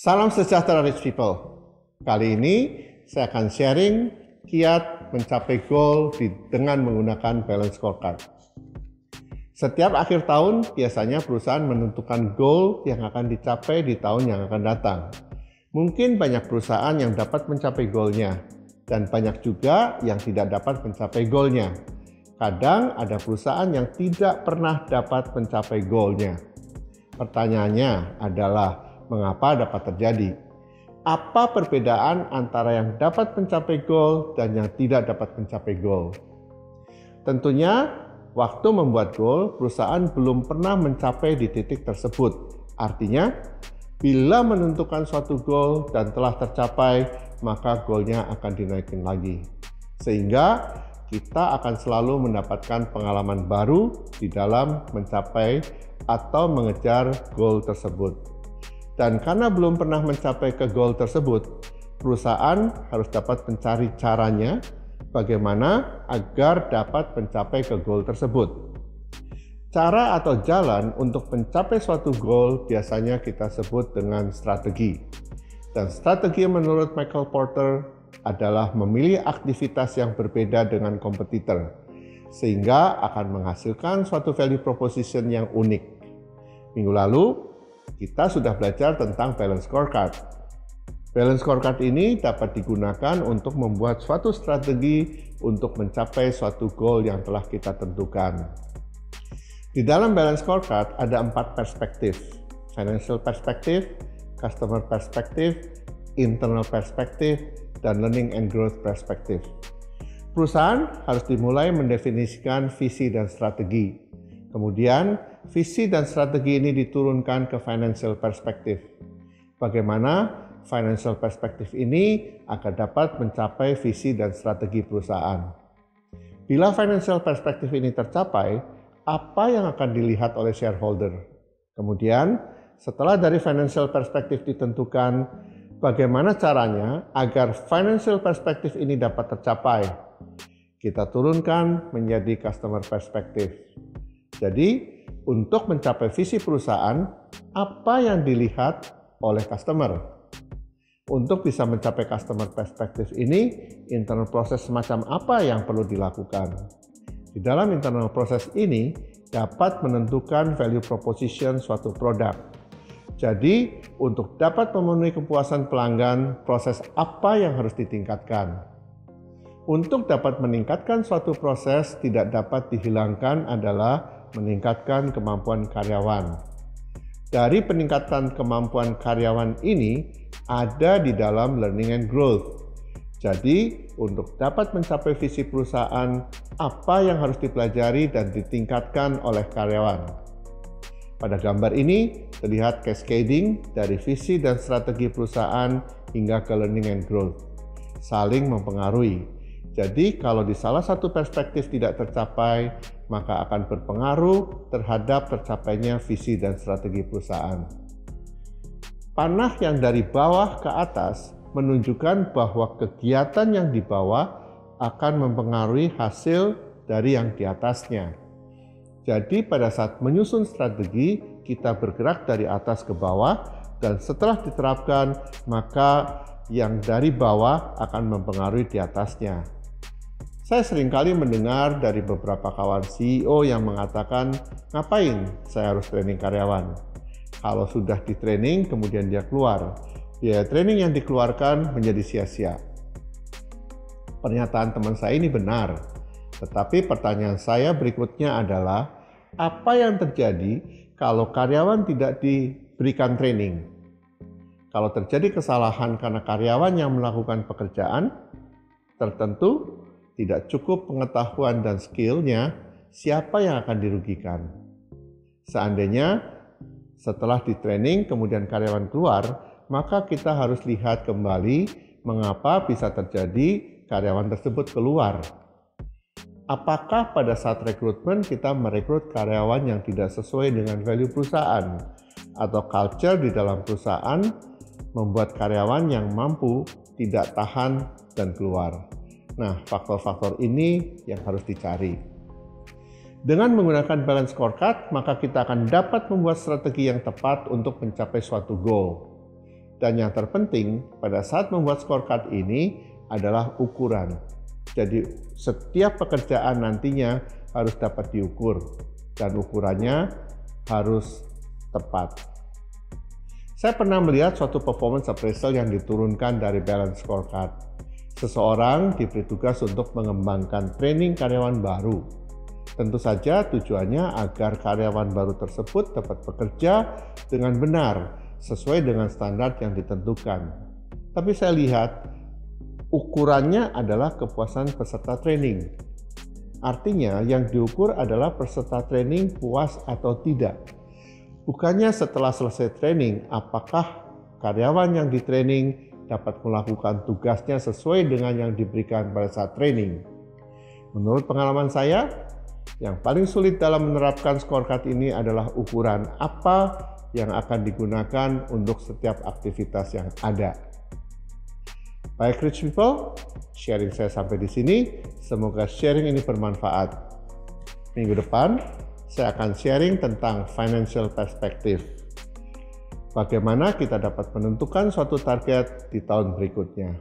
Salam sejahtera rich people. Kali ini saya akan sharing kiat mencapai goal dengan menggunakan balance scorecard. Setiap akhir tahun biasanya perusahaan menentukan goal yang akan dicapai di tahun yang akan datang. Mungkin banyak perusahaan yang dapat mencapai goalnya dan banyak juga yang tidak dapat mencapai goalnya. Kadang ada perusahaan yang tidak pernah dapat mencapai goalnya. Pertanyaannya adalah, mengapa dapat terjadi? Apa perbedaan antara yang dapat mencapai goal dan yang tidak dapat mencapai goal? Tentunya, waktu membuat goal, perusahaan belum pernah mencapai di titik tersebut. Artinya, bila menentukan suatu goal dan telah tercapai, maka goalnya akan dinaikin lagi. Sehingga kita akan selalu mendapatkan pengalaman baru di dalam mencapai atau mengejar goal tersebut. Dan karena belum pernah mencapai ke goal tersebut, perusahaan harus dapat mencari caranya bagaimana agar dapat mencapai ke goal tersebut. Cara atau jalan untuk mencapai suatu goal biasanya kita sebut dengan strategi. Dan strategi menurut Michael Porter adalah memilih aktivitas yang berbeda dengan kompetitor, sehingga akan menghasilkan suatu value proposition yang unik. Minggu lalu, kita sudah belajar tentang balance scorecard. Balance scorecard ini dapat digunakan untuk membuat suatu strategi untuk mencapai suatu goal yang telah kita tentukan. Di dalam balance scorecard ada 4 perspektif: financial perspective, customer perspective, internal perspective, dan learning and growth perspective. Perusahaan harus dimulai mendefinisikan visi dan strategi. Kemudian, visi dan strategi ini diturunkan ke financial perspective. Bagaimana financial perspective ini agar dapat mencapai visi dan strategi perusahaan. Bila financial perspective ini tercapai, apa yang akan dilihat oleh shareholder? Kemudian, setelah dari financial perspective ditentukan, bagaimana caranya agar financial perspective ini dapat tercapai? Kita turunkan menjadi customer perspective. Jadi, untuk mencapai visi perusahaan, apa yang dilihat oleh customer? Untuk bisa mencapai customer perspective ini, internal proses semacam apa yang perlu dilakukan? Di dalam internal proses ini, dapat menentukan value proposition suatu produk. Jadi, untuk dapat memenuhi kepuasan pelanggan, proses apa yang harus ditingkatkan? Untuk dapat meningkatkan suatu proses, tidak dapat dihilangkan adalah meningkatkan kemampuan karyawan. Dari peningkatan kemampuan karyawan ini ada di dalam learning and growth. Jadi, untuk dapat mencapai visi perusahaan, apa yang harus dipelajari dan ditingkatkan oleh karyawan? Pada gambar ini terlihat cascading dari visi dan strategi perusahaan hingga ke learning and growth, saling mempengaruhi. Jadi, kalau di salah satu perspektif tidak tercapai, maka akan berpengaruh terhadap tercapainya visi dan strategi perusahaan. Panah yang dari bawah ke atas menunjukkan bahwa kegiatan yang di bawah akan mempengaruhi hasil dari yang di atasnya. Jadi, pada saat menyusun strategi, kita bergerak dari atas ke bawah, dan setelah diterapkan, maka yang dari bawah akan mempengaruhi di atasnya. Saya seringkali mendengar dari beberapa kawan CEO yang mengatakan, ngapain saya harus training karyawan? Kalau sudah di training, kemudian dia keluar. Biaya training yang dikeluarkan menjadi sia-sia. Pernyataan teman saya ini benar. Tetapi pertanyaan saya berikutnya adalah, apa yang terjadi kalau karyawan tidak diberikan training? Kalau terjadi kesalahan karena karyawan yang melakukan pekerjaan tertentu, tidak cukup pengetahuan dan skill-nya, siapa yang akan dirugikan? Seandainya setelah di-training kemudian karyawan keluar, maka kita harus lihat kembali mengapa bisa terjadi karyawan tersebut keluar. Apakah pada saat rekrutmen kita merekrut karyawan yang tidak sesuai dengan value perusahaan? Atau culture di dalam perusahaan membuat karyawan yang mampu tidak tahan dan keluar? Nah, faktor-faktor ini yang harus dicari. Dengan menggunakan balance scorecard, maka kita akan dapat membuat strategi yang tepat untuk mencapai suatu goal. Dan yang terpenting pada saat membuat scorecard ini adalah ukuran. Jadi setiap pekerjaan nantinya harus dapat diukur dan ukurannya harus tepat. Saya pernah melihat suatu performance appraisal yang diturunkan dari balance scorecard. Seseorang diberi tugas untuk mengembangkan training karyawan baru. Tentu saja tujuannya agar karyawan baru tersebut dapat bekerja dengan benar sesuai dengan standar yang ditentukan. Tapi saya lihat ukurannya adalah kepuasan peserta training. Artinya yang diukur adalah peserta training puas atau tidak. Bukannya setelah selesai training, apakah karyawan yang di-training dapat melakukan tugasnya sesuai dengan yang diberikan pada saat training. Menurut pengalaman saya, yang paling sulit dalam menerapkan scorecard ini adalah ukuran apa yang akan digunakan untuk setiap aktivitas yang ada. Baik rich people, sharing saya sampai di sini. Semoga sharing ini bermanfaat. Minggu depan, saya akan sharing tentang financial perspective. Bagaimana kita dapat menentukan suatu target di tahun berikutnya.